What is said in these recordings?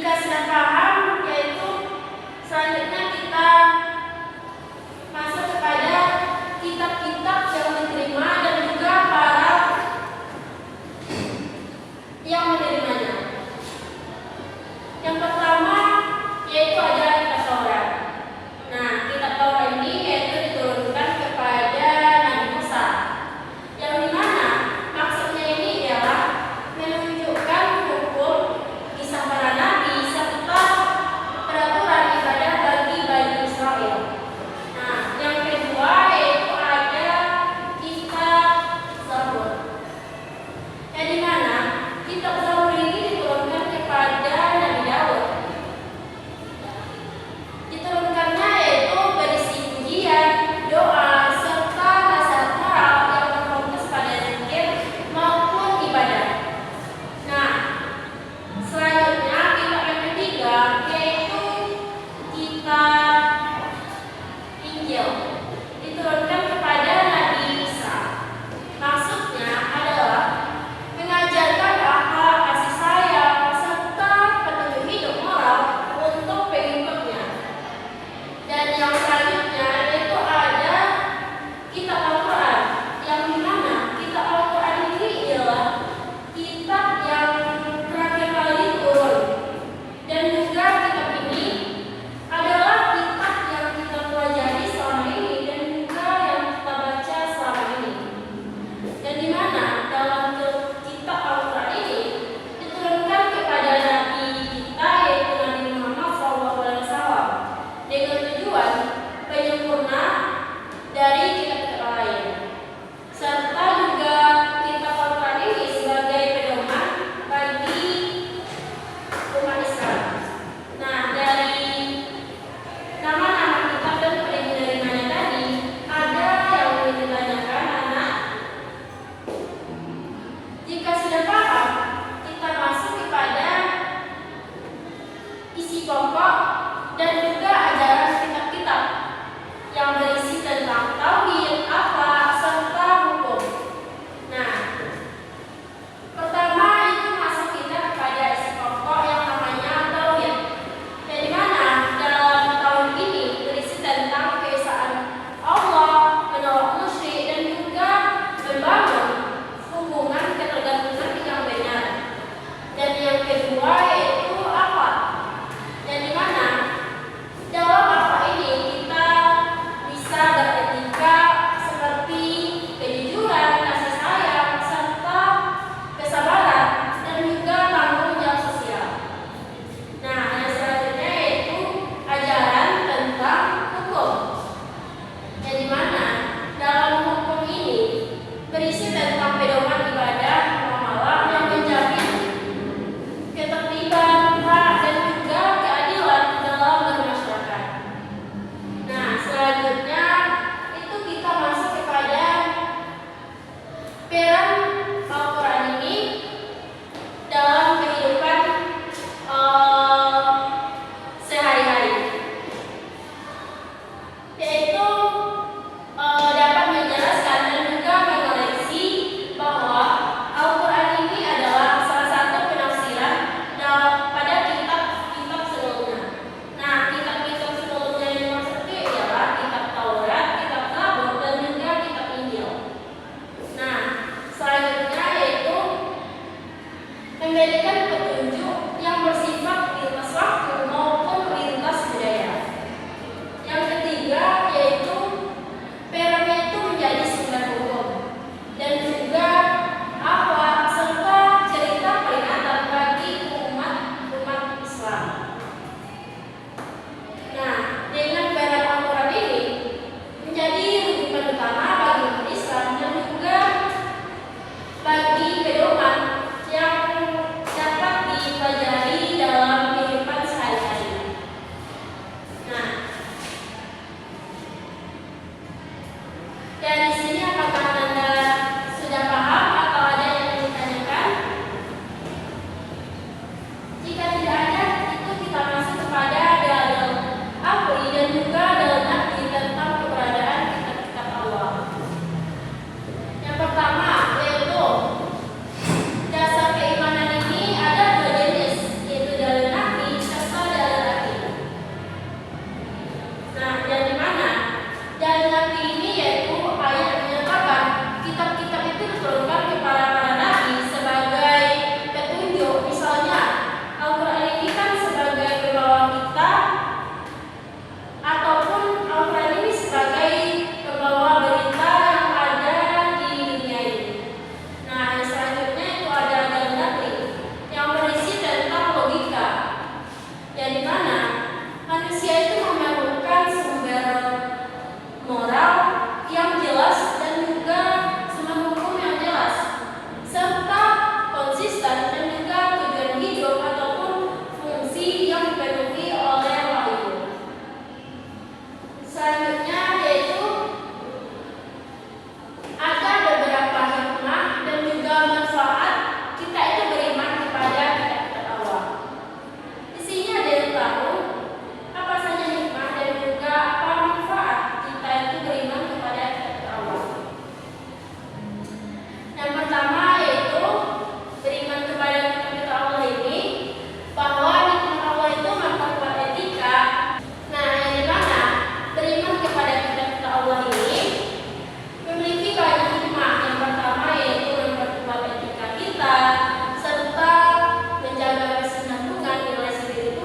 Jika sudah paham, yaitu selanjutnya kita masuk kepada kitab-kitab yang diterima dan juga para yang menerimanya. Yang pertama yaitu ada kitab Taurat. Nah, kitab Taurat ini yaitu diturunkan kepada Nabi Musa, yang dimana maksudnya ini ialah menunjukkan hukum kisah para nabi serta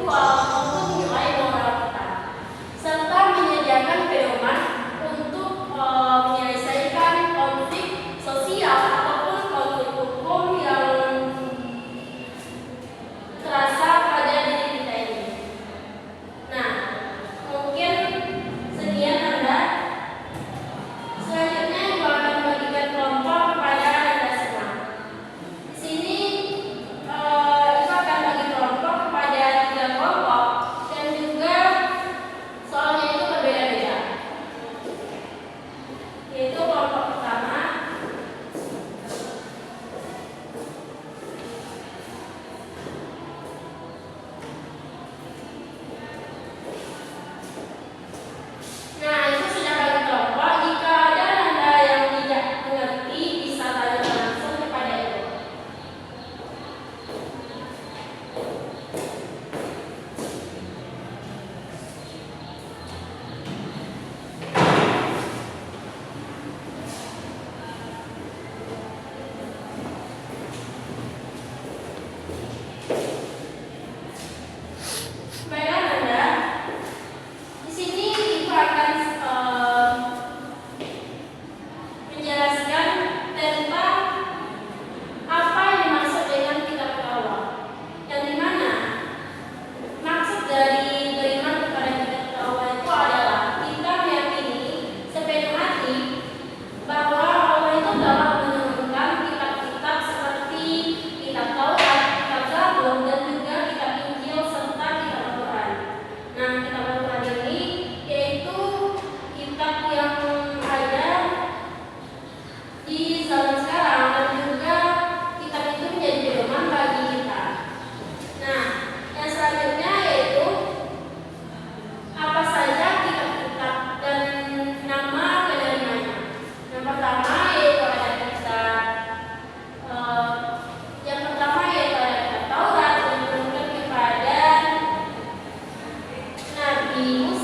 untuk menilai moral kita, serta menyediakan pedoman untuk menyelesaikan konflik sosial ataupun konflik hukum yang terasa pada diri kita ini. Nah, mungkin sekian Anda. Selanjutnya Ibu akan membagikan kelompok kepada Anda semua. Di sini Ibu akan bagi kelompok kepada 3 kelompok dan juga soalnya itu berbeda-beda. Yaitu kelompok pertama Nah, itu sudah bagi kelompok. Jika ada Anda yang tidak mengerti, bisa tanya langsung kepada Ibu. Baiklah Anda, di sini Ibu akan menjelaskan tentang apa yang dimaksud dengan kitab Taurat, yang dimana maksud dari beriman kepada kitab Taurat itu adalah kita meyakini sepenuh hati bahwa Allah itu telah menurunkan kitab-kitab seperti kitab Taurat, kitab Zabur, dan juga kitab Injil serta kitab Al-Quran. Nah, kitab Al-Quran ini yaitu kitab yang ada di zaman sekarang dan juga kitab itu menjadi pedoman bagi kita. Nah, yang selanjutnya yaitu apa saja kitab-kitab dan nama penerimanya. Yang pertama yaitu ada kitab Taurat yang diturunkan kepada Nabi Musa